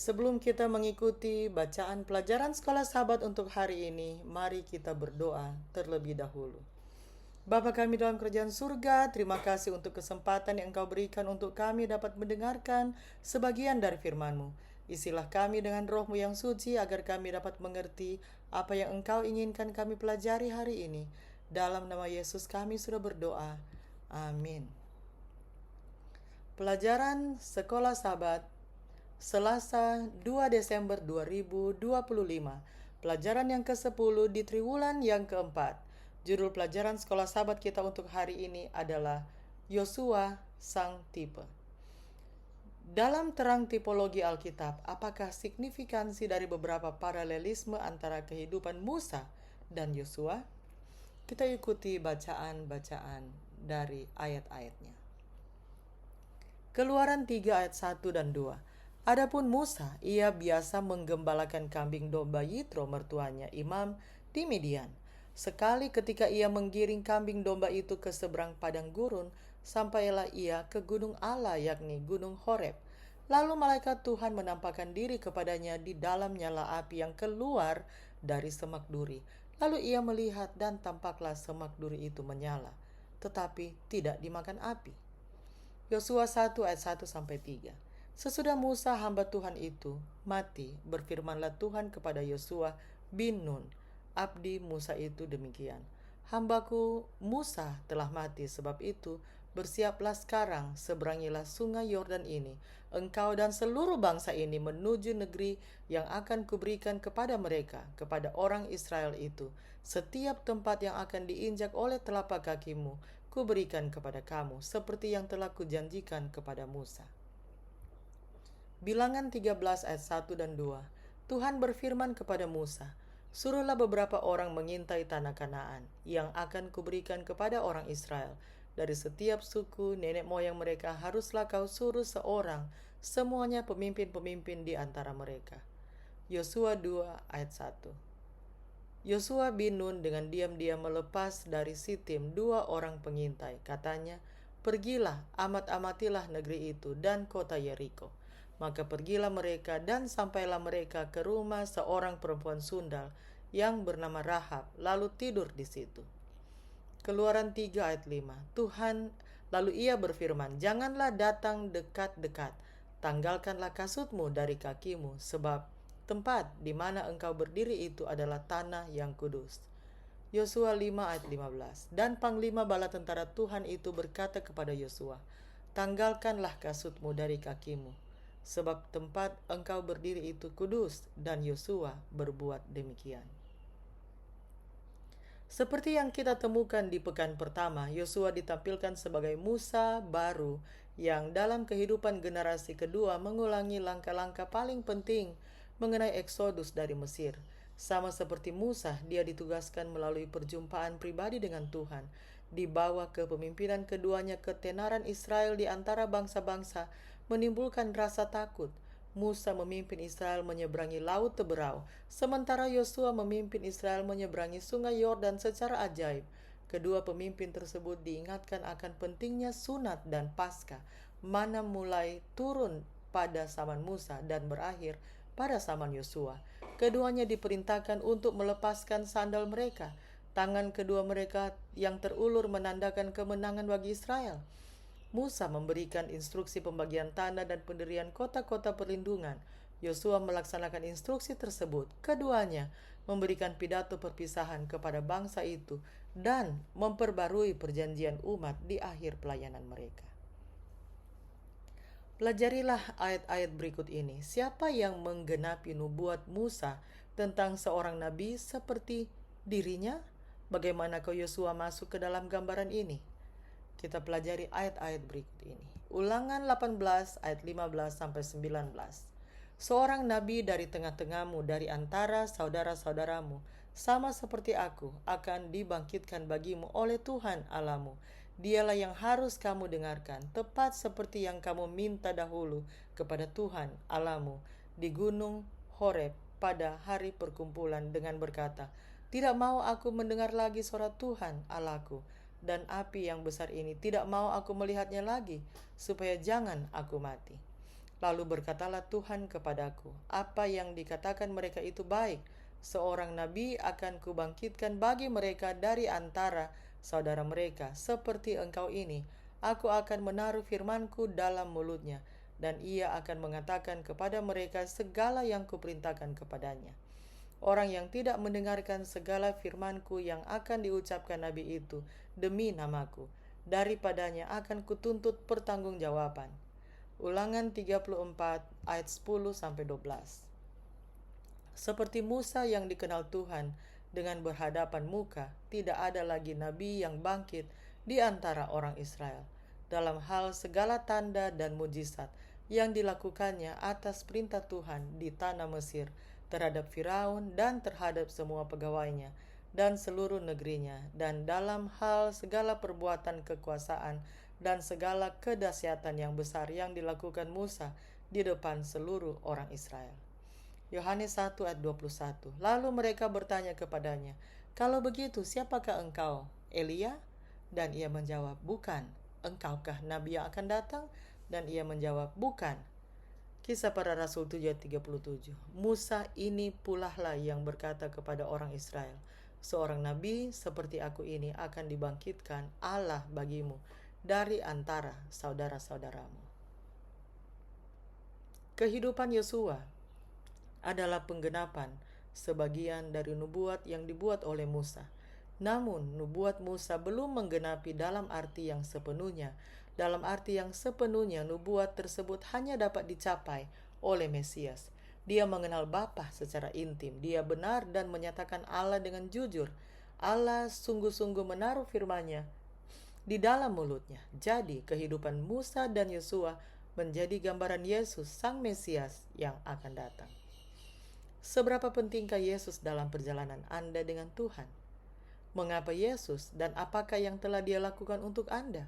Sebelum kita mengikuti bacaan pelajaran sekolah sahabat untuk hari ini, mari kita berdoa terlebih dahulu. Bapa kami dalam kerajaan surga, terima kasih untuk kesempatan yang Engkau berikan untuk kami dapat mendengarkan sebagian dari firman-Mu. Isilah kami dengan roh-Mu yang suci agar kami dapat mengerti apa yang Engkau inginkan kami pelajari hari ini. Dalam nama Yesus kami sudah berdoa. Amin. Pelajaran sekolah sahabat Selasa 2 Desember 2025. Pelajaran yang ke-10 di triwulan yang keempat. Judul pelajaran sekolah sahabat kita untuk hari ini adalah Yosua Sang Tipe. Dalam terang tipologi Alkitab, apakah signifikansi dari beberapa paralelisme antara kehidupan Musa dan Yosua? Kita ikuti bacaan-bacaan dari ayat-ayatnya. Keluaran 3 ayat 1 dan 2. Adapun Musa, ia biasa menggembalakan kambing domba Yitro mertuanya, imam di Midian. Sekali ketika ia menggiring kambing domba itu ke seberang padang gurun, sampailah ia ke gunung Allah, yakni gunung Horeb. Lalu malaikat Tuhan menampakkan diri kepadanya di dalam nyala api yang keluar dari semak duri. Lalu ia melihat dan tampaklah semak duri itu menyala, tetapi tidak dimakan api. Yosua 1 ayat 1-3. Sesudah Musa hamba Tuhan itu mati, berfirmanlah Tuhan kepada Yosua bin Nun, abdi Musa itu demikian. Hambaku Musa telah mati, sebab itu bersiaplah sekarang, seberangilah sungai Yordan ini, engkau dan seluruh bangsa ini menuju negeri yang akan kuberikan kepada mereka, kepada orang Israel itu. Setiap tempat yang akan diinjak oleh telapak kakimu, kuberikan kepada kamu, seperti yang telah kujanjikan kepada Musa. Bilangan 13 ayat 1 dan 2. Tuhan berfirman kepada Musa, suruhlah beberapa orang mengintai tanah Kanaan yang akan kuberikan kepada orang Israel. Dari setiap suku nenek moyang mereka haruslah kau suruh seorang, semuanya pemimpin-pemimpin di antara mereka. Yosua 2 ayat 1. Yosua bin Nun dengan diam-diam melepas dari Sitim 2 orang pengintai. Katanya, pergilah, amat-amatilah negeri itu dan kota Yeriko. Maka pergilah mereka dan sampailah mereka ke rumah seorang perempuan sundal yang bernama Rahab, lalu tidur di situ. Keluaran 3 ayat 5. Tuhan, lalu ia berfirman, janganlah datang dekat-dekat, tanggalkanlah kasutmu dari kakimu, sebab tempat di mana engkau berdiri itu adalah tanah yang kudus. Yosua 5 ayat 15. Dan panglima bala tentara Tuhan itu berkata kepada Yosua, tanggalkanlah kasutmu dari kakimu, sebab tempat engkau berdiri itu kudus. Dan Yosua berbuat demikian. Seperti yang kita temukan di pekan pertama, Yosua ditampilkan sebagai Musa baru yang dalam kehidupan generasi kedua mengulangi langkah-langkah paling penting mengenai eksodus dari Mesir. Sama seperti Musa, dia ditugaskan melalui perjumpaan pribadi dengan Tuhan. Di bawah kepemimpinan keduanya, ketenaran Israel di antara bangsa-bangsa menimbulkan rasa takut. Musa memimpin Israel menyeberangi Laut Teberau, sementara Yosua memimpin Israel menyeberangi sungai Yordan secara ajaib. Kedua pemimpin tersebut diingatkan akan pentingnya sunat dan Paskah, mana mulai turun pada zaman Musa dan berakhir pada zaman Yosua. Keduanya diperintahkan untuk melepaskan sandal mereka. Tangan kedua mereka yang terulur menandakan kemenangan bagi Israel. Musa memberikan instruksi pembagian tanah dan pendirian kota-kota perlindungan. Yosua melaksanakan instruksi tersebut. Keduanya memberikan pidato perpisahan kepada bangsa itu dan memperbarui perjanjian umat di akhir pelayanan mereka. Pelajarilah ayat-ayat berikut ini. Siapa yang menggenapi nubuat Musa tentang seorang nabi seperti dirinya? Bagaimanakah Yosua masuk ke dalam gambaran ini? Kita pelajari ayat-ayat berikut ini. Ulangan 18 ayat 15-19. Seorang nabi dari tengah-tengahmu, dari antara saudara-saudaramu, sama seperti aku, akan dibangkitkan bagimu oleh Tuhan Allahmu. Dialah yang harus kamu dengarkan, tepat seperti yang kamu minta dahulu kepada Tuhan Allahmu di gunung Horeb pada hari perkumpulan dengan berkata, tidak mau aku mendengar lagi suara Tuhan Allahku, dan api yang besar ini tidak mau aku melihatnya lagi, supaya jangan aku mati. Lalu berkatalah Tuhan kepadaku, apa yang dikatakan mereka itu baik. Seorang nabi akan kubangkitkan bagi mereka dari antara saudara mereka, seperti engkau ini. Aku akan menaruh firmanku dalam mulutnya, dan ia akan mengatakan kepada mereka segala yang kuperintahkan kepadanya. Orang yang tidak mendengarkan segala firmanku yang akan diucapkan nabi itu demi namaku, daripadanya akan kutuntut pertanggungjawaban. Ulangan 34 ayat 10-12. Seperti Musa yang dikenal Tuhan dengan berhadapan muka, tidak ada lagi nabi yang bangkit di antara orang Israel dalam hal segala tanda dan mujizat yang dilakukannya atas perintah Tuhan di tanah Mesir terhadap Firaun dan terhadap semua pegawainya dan seluruh negerinya, dan dalam hal segala perbuatan kekuasaan dan segala kedahsyatan yang besar yang dilakukan Musa di depan seluruh orang Israel. Yohanes 1 ayat 21. Lalu mereka bertanya kepadanya, kalau begitu siapakah engkau? Elia? Dan ia menjawab, bukan. Engkaukah nabi yang akan datang? Dan ia menjawab, bukan. Kisah Para Rasul 7 ayat 37. Musa ini pula lah yang berkata kepada orang Israel, seorang nabi seperti aku ini akan dibangkitkan Allah bagimu dari antara saudara-saudaramu. Kehidupan Yosua adalah penggenapan sebagian dari nubuat yang dibuat oleh Musa. Namun, nubuat Musa belum menggenapi dalam arti yang sepenuhnya. Dalam arti yang sepenuhnya, nubuat tersebut hanya dapat dicapai oleh Mesias. Dia mengenal Bapa secara intim. Dia benar dan menyatakan Allah dengan jujur. Allah sungguh-sungguh menaruh firman-Nya di dalam mulutnya. Jadi, kehidupan Musa dan Yosua menjadi gambaran Yesus, Sang Mesias yang akan datang. Seberapa pentingkah Yesus dalam perjalanan Anda dengan Tuhan? Mengapa Yesus dan apakah yang telah Dia lakukan untuk Anda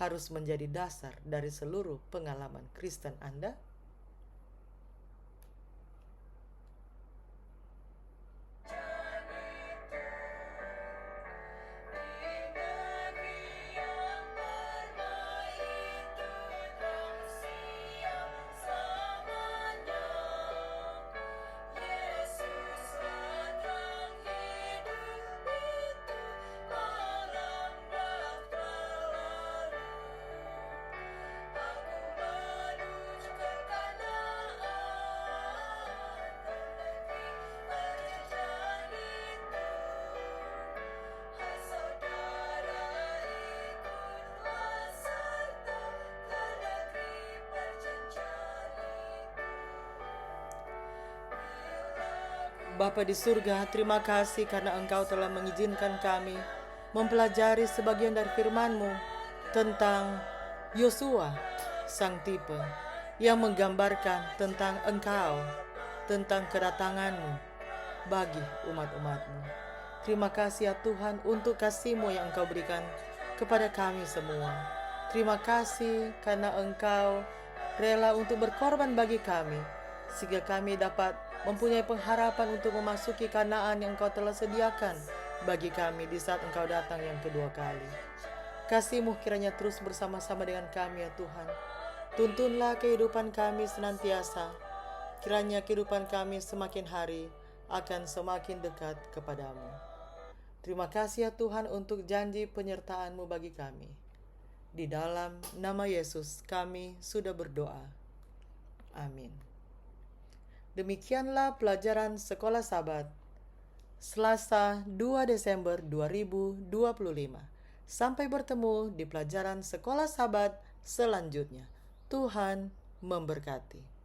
harus menjadi dasar dari seluruh pengalaman Kristen Anda? Bapa di surga, terima kasih karena Engkau telah mengizinkan kami mempelajari sebagian dari firman-Mu tentang Yosua, sang tipe, yang menggambarkan tentang Engkau, tentang kedatangan-Mu bagi umat-umat-Mu. Terima kasih ya Tuhan untuk kasih-Mu yang Engkau berikan kepada kami semua. Terima kasih karena Engkau rela untuk berkorban bagi kami, sehingga kami dapat mempunyai pengharapan untuk memasuki Kanaan yang Engkau telah sediakan bagi kami di saat Engkau datang yang kedua kali. Kasih-Mu kiranya terus bersama-sama dengan kami ya Tuhan. Tuntunlah kehidupan kami senantiasa. Kiranya kehidupan kami semakin hari akan semakin dekat kepadamu. Terima kasih ya Tuhan untuk janji penyertaan-Mu bagi kami. Di dalam nama Yesus kami sudah berdoa. Amin. Demikianlah pelajaran Sekolah Sabat Selasa 2 Desember 2025. Sampai bertemu di pelajaran Sekolah Sabat selanjutnya. Tuhan memberkati.